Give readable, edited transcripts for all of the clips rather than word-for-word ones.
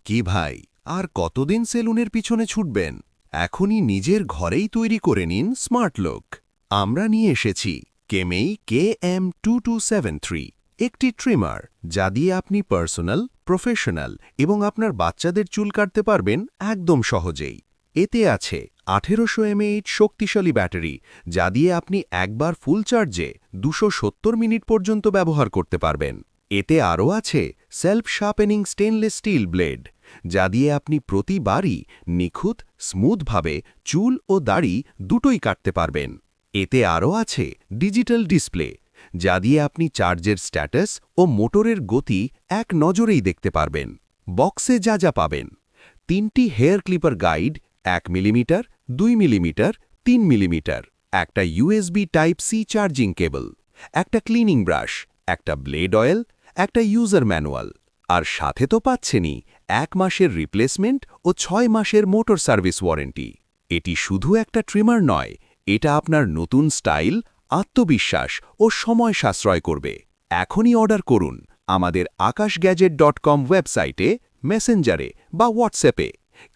কি ভাই, আর কতদিন সেলুনের পিছনে ছুটবেন? এখনই নিজের ঘরেই তৈরি করে নিন স্মার্ট লুক। আমরা নিয়ে এসেছি কেমেই KM2273, একটি ট্রিমার যা দিয়ে আপনি পার্সোনাল, প্রফেশনাল এবং আপনার বাচ্চাদের চুল কাটতে পারবেন একদম সহজেই। এতে আছে 1800 mAh শক্তিশালী ব্যাটারি, যা দিয়ে আপনি একবার ফুল চার্জে 270 মিনিট পর্যন্ত ব্যবহার করতে পারবেন। এতে আরও আছে self sharpening stainless steel blade, যা দিয়ে আপনি প্রতিবারই নিখুঁত, স্মুথভাবে চুল ও দাড়ি দুটোই কাটতে পারবেন। এতে আরও আছে ডিজিটাল ডিসপ্লে, যা দিয়ে আপনি চার্জের স্ট্যাটাস ও মোটরের গতি এক নজরেই দেখতে পারবেন। বক্সে যা যা পাবেন: 3টি hair clipper guide, 1 millimetre, 2 millimetre, 3 millimetre, একটা USB type C charging cable, একটা ক্লিনিং ব্রাশ, একটা ব্লেড অয়েল, একটা ইউজার ম্যানুয়াল, আর সাথে তো পাচ্ছেনই 1 মাসের রিপ্লেসমেন্ট ও 6 মাসের মোটর সার্ভিস ওয়ারেন্টি। এটি শুধু একটা ট্রিমার নয়, এটা আপনার নতুন স্টাইল, আত্মবিশ্বাস ও সময় সাশ্রয় করবে। এখনই অর্ডার করুন আমাদের akashgadget.com ওয়েবসাইটে, মেসেঞ্জারে বা হোয়াটসঅ্যাপে,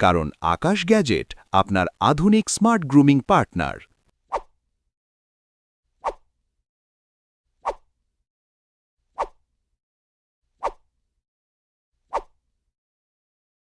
কারণ আকাশ গ্যাজেট আপনার আধুনিক স্মার্ট গ্রুমিং পার্টনার।